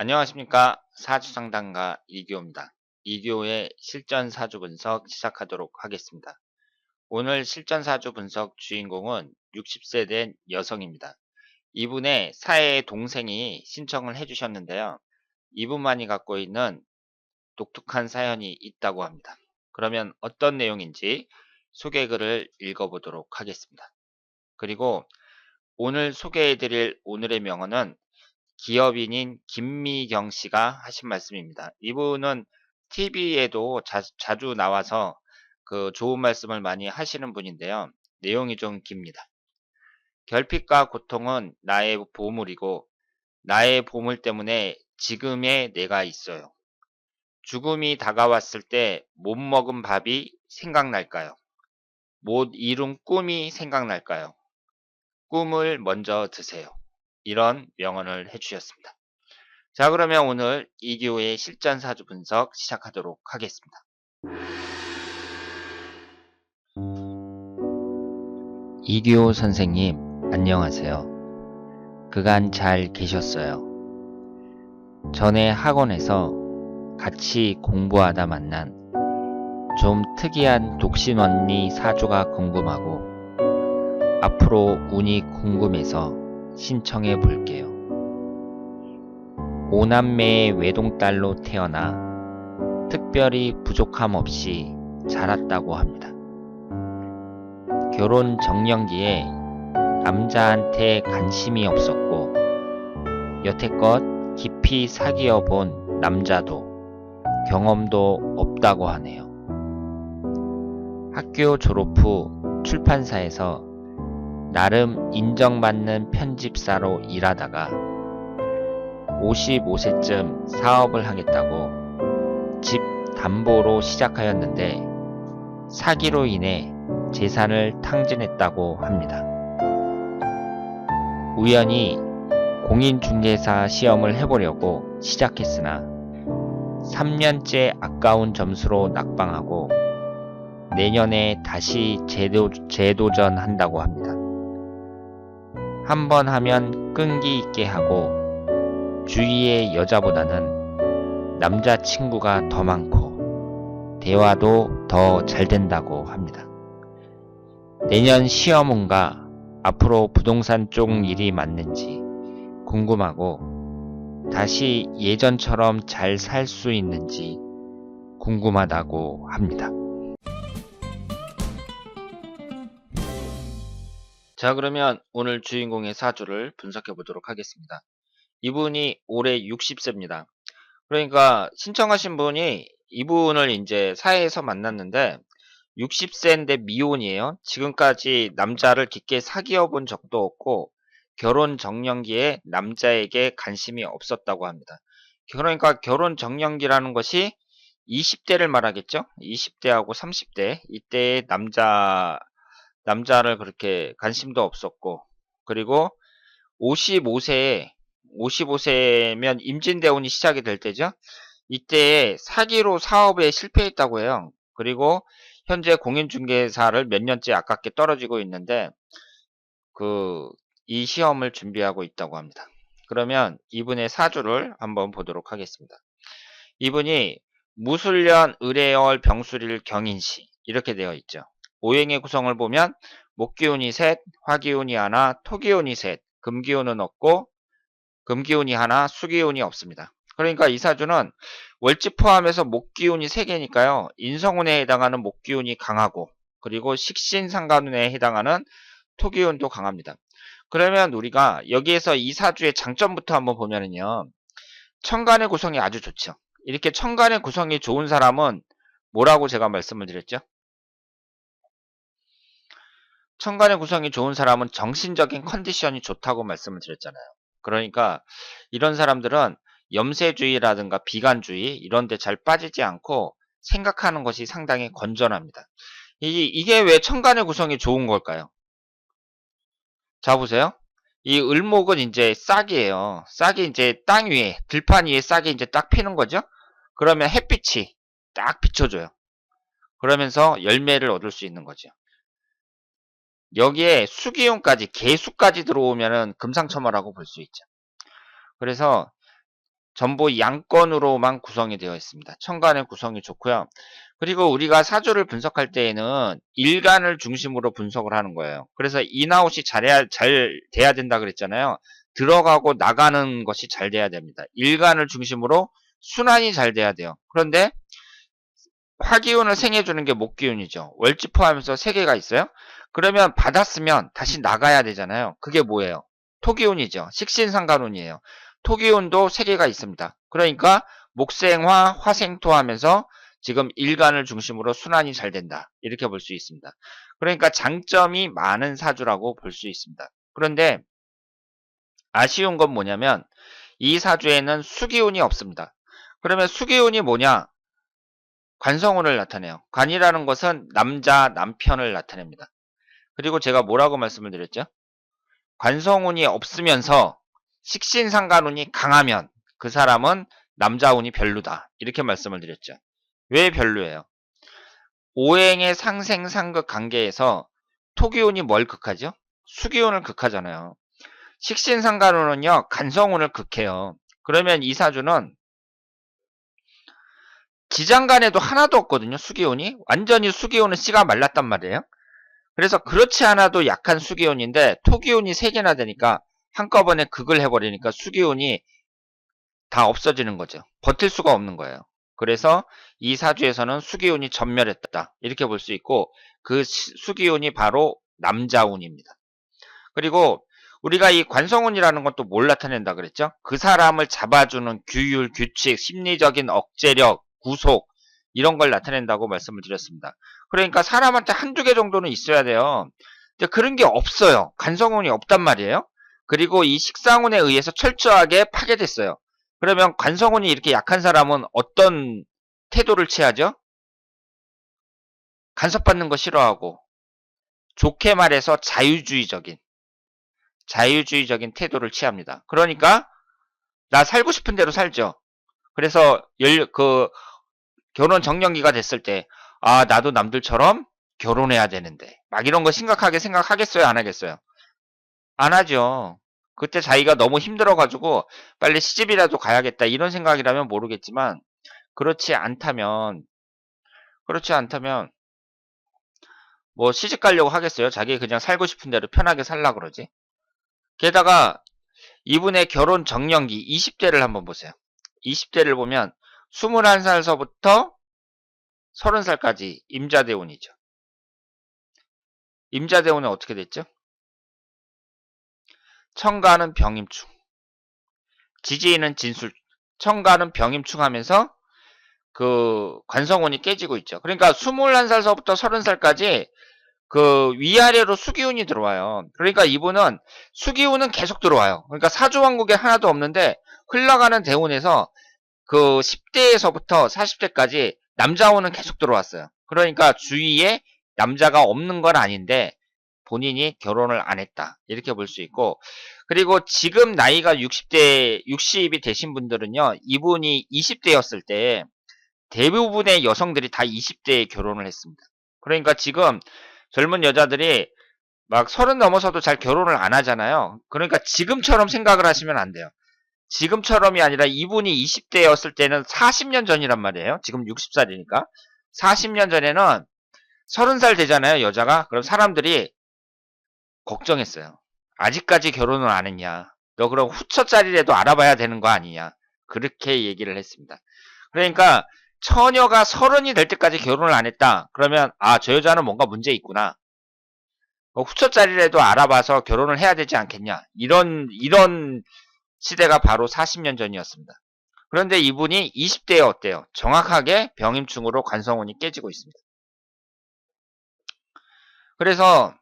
안녕하십니까. 사주상담가 이규호입니다. 이규호의 실전사주 분석 시작하도록 하겠습니다. 오늘 실전사주 분석 주인공은 60세 된 여성입니다. 이분의 사회의 동생이 신청을 해주셨는데요. 이분만이 갖고 있는 독특한 사연이 있다고 합니다. 그러면 어떤 내용인지 소개글을 읽어보도록 하겠습니다. 그리고 오늘 소개해드릴 오늘의 명언은 기업인인 김미경 씨가 하신 말씀입니다. 이분은 TV에도 자주 나와서 그 좋은 말씀을 많이 하시는 분인데요. 내용이 좀 깁니다. 결핍과 고통은 나의 보물이고 나의 보물 때문에 지금의 내가 있어요. 죽음이 다가왔을 때 못 먹은 밥이 생각날까요? 못 이룬 꿈이 생각날까요? 꿈을 먼저 드세요. 이런 명언을 해주셨습니다. 자, 그러면 오늘 이규호의 실전사주 분석 시작하도록 하겠습니다. 이규호 선생님, 안녕하세요. 그간 잘 계셨어요. 전에 학원에서 같이 공부하다 만난 좀 특이한 독신 언니 사주가 궁금하고 앞으로 운이 궁금해서 신청해 볼게요. 5남매의 외동딸로 태어나 특별히 부족함 없이 자랐다고 합니다. 결혼 정년기에 남자한테 관심이 없었고 여태껏 깊이 사귀어 본 남자도 경험도 없다고 하네요. 학교 졸업 후 출판사에서 나름 인정받는 편집사로 일하다가 55세쯤 사업을 하겠다고 집 담보로 시작하였는데 사기로 인해 재산을 탕진했다고 합니다. 우연히 공인중개사 시험을 해보려고 시작했으나 3년째 아까운 점수로 낙방하고 내년에 다시 재도전한다고 합니다. 한번 하면 끈기 있게 하고 주위의 여자보다는 남자친구가 더 많고 대화도 더 잘 된다고 합니다. 내년 시험운과 앞으로 부동산 쪽 일이 맞는지 궁금하고 다시 예전처럼 잘 살 수 있는지 궁금하다고 합니다. 자, 그러면 오늘 주인공의 사주를 분석해 보도록 하겠습니다. 이분이 올해 60세입니다. 그러니까 신청하신 분이 이분을 이제 사회에서 만났는데 60세인데 미혼이에요. 지금까지 남자를 깊게 사귀어 본 적도 없고 결혼 정년기에 남자에게 관심이 없었다고 합니다. 그러니까 결혼 정년기라는 것이 20대를 말하겠죠? 20대하고 30대 이때의 남자를 그렇게 관심도 없었고 그리고 55세면 임진대운이 시작이 될 때죠. 이때에 사기로 사업에 실패했다고 해요. 그리고 현재 공인중개사를 몇 년째 아깝게 떨어지고 있는데 이 시험을 준비하고 있다고 합니다. 그러면 이분의 사주를 한번 보도록 하겠습니다. 이분이 무술년, 을해월, 병술일, 경인시 이렇게 되어 있죠. 오행의 구성을 보면 목기운이 셋, 화기운이 하나, 토기운이 셋, 금기운은 없고 금기운이 하나, 수기운이 없습니다. 그러니까 이 사주는 월지 포함해서 목기운이 3개니까요. 인성운에 해당하는 목기운이 강하고 그리고 식신상간운에 해당하는 토기운도 강합니다. 그러면 우리가 여기에서 이 사주의 장점부터 한번 보면은요. 천간의 구성이 아주 좋죠. 이렇게 천간의 구성이 좋은 사람은 뭐라고 제가 말씀을 드렸죠? 천간의 구성이 좋은 사람은 정신적인 컨디션이 좋다고 말씀을 드렸잖아요. 그러니까 이런 사람들은 염세주의라든가 비관주의 이런 데 잘 빠지지 않고 생각하는 것이 상당히 건전합니다. 이게 왜 천간의 구성이 좋은 걸까요? 자, 보세요. 이 을목은 이제 싹이에요. 싹이 이제 땅 위에, 들판 위에 싹이 이제 딱 피는 거죠? 그러면 햇빛이 딱 비춰줘요. 그러면서 열매를 얻을 수 있는 거죠. 여기에 수기운까지, 개수까지 들어오면은 금상첨화라고 볼 수 있죠. 그래서 전부 양권으로만 구성이 되어 있습니다. 천간의 구성이 좋고요. 그리고 우리가 사주를 분석할 때에는 일간을 중심으로 분석을 하는 거예요. 그래서 인아웃이 잘 돼야 된다 그랬잖아요. 들어가고 나가는 것이 잘 돼야 됩니다. 일간을 중심으로 순환이 잘 돼야 돼요. 그런데 화기운을 생해주는 게 목기운이죠. 월지 포함해서 3개가 있어요. 그러면 받았으면 다시 나가야 되잖아요. 그게 뭐예요? 토기운이죠. 식신상간운이에요. 토기운도 3개가 있습니다. 그러니까 목생화, 화생토 하면서 지금 일간을 중심으로 순환이 잘 된다. 이렇게 볼 수 있습니다. 그러니까 장점이 많은 사주라고 볼 수 있습니다. 그런데 아쉬운 건 뭐냐면 이 사주에는 수기운이 없습니다. 그러면 수기운이 뭐냐? 관성운을 나타내요. 관이라는 것은 남자, 남편을 나타냅니다. 그리고 제가 뭐라고 말씀을 드렸죠? 관성운이 없으면서 식신상간운이 강하면 그 사람은 남자운이 별로다. 이렇게 말씀을 드렸죠. 왜 별로예요? 오행의 상생상극 관계에서 토기운이 뭘 극하죠? 수기운을 극하잖아요. 식신상간운은요, 간성운을 극해요. 그러면 이 사주는 지장간에도 하나도 없거든요, 수기운이. 완전히 수기운은 씨가 말랐단 말이에요. 그래서 그렇지 않아도 약한 수기운인데 토기운이 3개나 되니까 한꺼번에 극을 해버리니까 수기운이 다 없어지는 거죠. 버틸 수가 없는 거예요. 그래서 이 사주에서는 수기운이 전멸했다. 이렇게 볼 수 있고 그 수기운이 바로 남자운입니다. 그리고 우리가 이 관성운이라는 건 또 뭘 나타낸다 그랬죠? 그 사람을 잡아주는 규율, 규칙, 심리적인 억제력, 구속 이런 걸 나타낸다고 말씀을 드렸습니다. 그러니까 사람한테 한두 개 정도는 있어야 돼요. 근데 그런 게 없어요. 관성운이 없단 말이에요. 그리고 이 식상운에 의해서 철저하게 파괴됐어요. 그러면 관성운이 이렇게 약한 사람은 어떤 태도를 취하죠? 간섭받는 거 싫어하고 좋게 말해서 자유주의적인 태도를 취합니다. 그러니까 나 살고 싶은 대로 살죠. 그래서 결혼 정년기가 됐을 때 나도 남들처럼 결혼해야 되는데 막 이런 거 심각하게 생각하겠어요? 안 하겠어요? 안 하죠. 그때 자기가 너무 힘들어가지고 빨리 시집이라도 가야겠다 이런 생각이라면 모르겠지만 그렇지 않다면 뭐 시집 가려고 하겠어요? 자기 그냥 살고 싶은 대로 편하게 살라 그러지. 게다가 이분의 결혼 정년기 20대를 한번 보세요. 20대를 보면 21살서부터 30살까지 임자대운이죠. 임자대운은 어떻게 됐죠? 청가는 병임충, 지지인은 진술, 청가는 병임충 하면서 그 관성운이 깨지고 있죠. 그러니까 21살서부터 30살까지 그 위아래로 수기운이 들어와요. 그러니까 이분은 수기운은 계속 들어와요. 그러니까 사주왕국에 하나도 없는데 흘러가는 대운에서 그 10대에서부터 40대까지 남자운은 계속 들어왔어요. 그러니까 주위에 남자가 없는 건 아닌데 본인이 결혼을 안 했다. 이렇게 볼 수 있고 그리고 지금 나이가 60이 되신 분들은요. 이분이 20대였을 때 대부분의 여성들이 다 20대에 결혼을 했습니다. 그러니까 지금 젊은 여자들이 막 30 넘어서도 잘 결혼을 안 하잖아요. 그러니까 지금처럼 생각을 하시면 안 돼요. 지금처럼이 아니라 이분이 20대였을 때는 40년 전이란 말이에요. 지금 60살이니까. 40년 전에는 30살 되잖아요, 여자가. 그럼 사람들이 걱정했어요. 아직까지 결혼을 안 했냐. 너 그럼 후처자리라도 알아봐야 되는 거 아니냐. 그렇게 얘기를 했습니다. 그러니까 처녀가 30이 될 때까지 결혼을 안 했다. 그러면 저 여자는 뭔가 문제 있구나. 후처자리라도 알아봐서 결혼을 해야 되지 않겠냐. 이런 시대가 바로 40년 전이었습니다. 그런데 이분이 20대에 어때요? 정확하게 병임충으로 관성운이 깨지고 있습니다. 그래서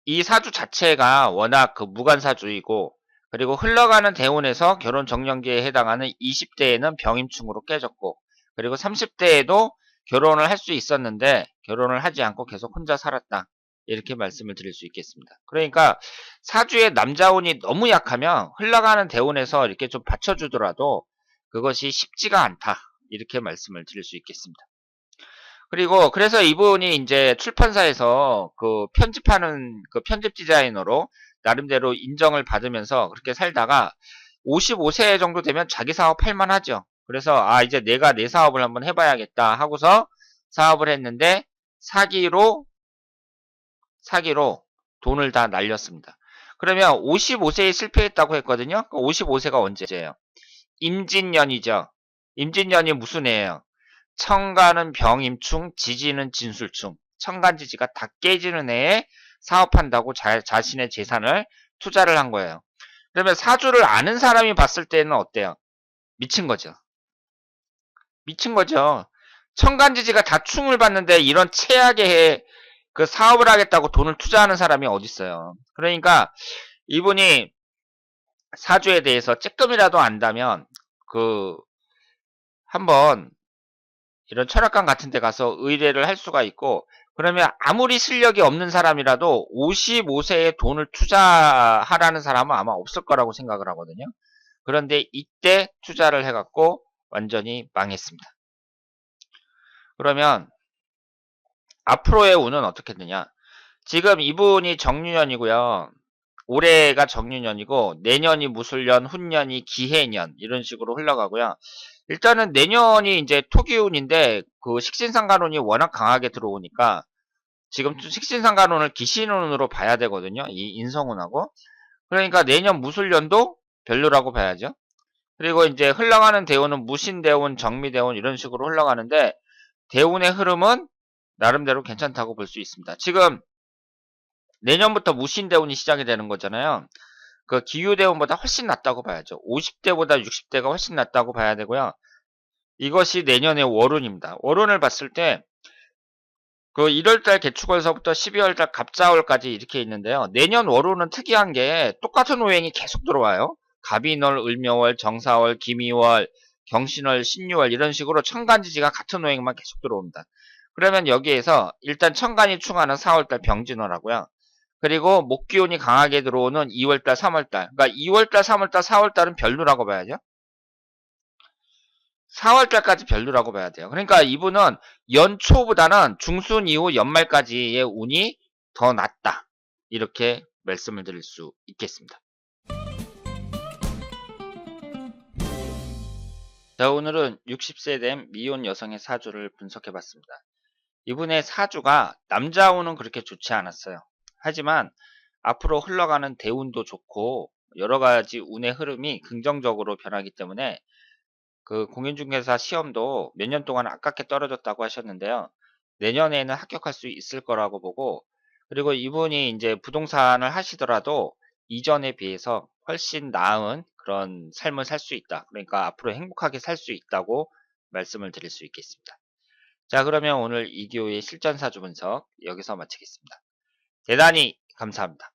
이 사주 자체가 워낙 무관사주이고 그리고 흘러가는 대운에서 결혼 정년기에 해당하는 20대에는 병임충으로 깨졌고 그리고 30대에도 결혼을 할 수 있었는데 결혼을 하지 않고 계속 혼자 살았다. 이렇게 말씀을 드릴 수 있겠습니다. 그러니까 사주의 남자운이 너무 약하면 흘러가는 대운에서 이렇게 좀 받쳐주더라도 그것이 쉽지가 않다. 이렇게 말씀을 드릴 수 있겠습니다. 그리고 그래서 이분이 이제 출판사에서 편집하는 편집 디자이너로 나름대로 인정을 받으면서 그렇게 살다가 55세 정도 되면 자기 사업 할 만하죠. 그래서 이제 내가 내 사업을 한번 해봐야겠다 하고서 사업을 했는데 사기로 돈을 다 날렸습니다. 그러면 55세에 실패했다고 했거든요. 55세가 언제예요? 임진년이죠. 임진년이 무슨 해예요? 청간은 병임충, 지지는 진술충. 청간지지가 다 깨지는 해에 사업한다고 자신의 재산을 투자를 한 거예요. 그러면 사주를 아는 사람이 봤을 때는 어때요? 미친 거죠. 미친 거죠. 청간지지가 다 충을 받는데 이런 최악의 해에 그 사업을 하겠다고 돈을 투자하는 사람이 어딨어요. 그러니까 이분이 사주에 대해서 조금이라도 안다면 그 한번 이런 철학관 같은 데 가서 의뢰를 할 수가 있고, 그러면 아무리 실력이 없는 사람이라도 55세에 돈을 투자하라는 사람은 아마 없을 거라고 생각을 하거든요. 그런데 이때 투자를 해갖고 완전히 망했습니다. 그러면 앞으로의 운은 어떻게 되냐? 지금 이분이 정유년이고요. 올해가 정유년이고 내년이 무술년, 훈년이 기해년 이런 식으로 흘러가고요. 일단은 내년이 이제 토기운인데 그 식신상간운이 워낙 강하게 들어오니까 지금 식신상간운을 기신운으로 봐야 되거든요. 이 인성운하고. 그러니까 내년 무술년도 별로라고 봐야죠. 그리고 이제 흘러가는 대운은 무신대운, 정미대운 이런 식으로 흘러가는데 대운의 흐름은 나름대로 괜찮다고 볼 수 있습니다. 지금 내년부터 무신대운이 시작이 되는 거잖아요. 그 기유대운보다 훨씬 낫다고 봐야죠. 50대보다 60대가 훨씬 낫다고 봐야 되고요. 이것이 내년의 월운입니다. 월운을 봤을 때 그 1월달 개축월서부터 12월달 갑자월까지 이렇게 있는데요. 내년 월운은 특이한 게 똑같은 오행이 계속 들어와요. 갑인월, 을묘월, 정사월, 기미월, 경신월, 신유월 이런 식으로 천간지지가 같은 오행만 계속 들어옵니다. 그러면 여기에서 일단 천간이 충하는 4월달 병진월하고요. 그리고 목기운이 강하게 들어오는 2월달, 3월달. 그러니까 2월달, 3월달, 4월달은 별로라고 봐야죠. 4월달까지 별로라고 봐야 돼요. 그러니까 이분은 연초보다는 중순 이후 연말까지의 운이 더 낫다. 이렇게 말씀을 드릴 수 있겠습니다. 자, 오늘은 60세 된 미혼 여성의 사주를 분석해 봤습니다. 이분의 사주가 남자 운은 그렇게 좋지 않았어요. 하지만 앞으로 흘러가는 대운도 좋고 여러 가지 운의 흐름이 긍정적으로 변하기 때문에 그 공인중개사 시험도 몇 년 동안 아깝게 떨어졌다고 하셨는데요. 내년에는 합격할 수 있을 거라고 보고, 그리고 이분이 이제 부동산을 하시더라도 이전에 비해서 훨씬 나은 그런 삶을 살 수 있다. 그러니까 앞으로 행복하게 살 수 있다고 말씀을 드릴 수 있겠습니다. 자, 그러면 오늘 이기호의 실전사주 분석 여기서 마치겠습니다. 대단히 감사합니다.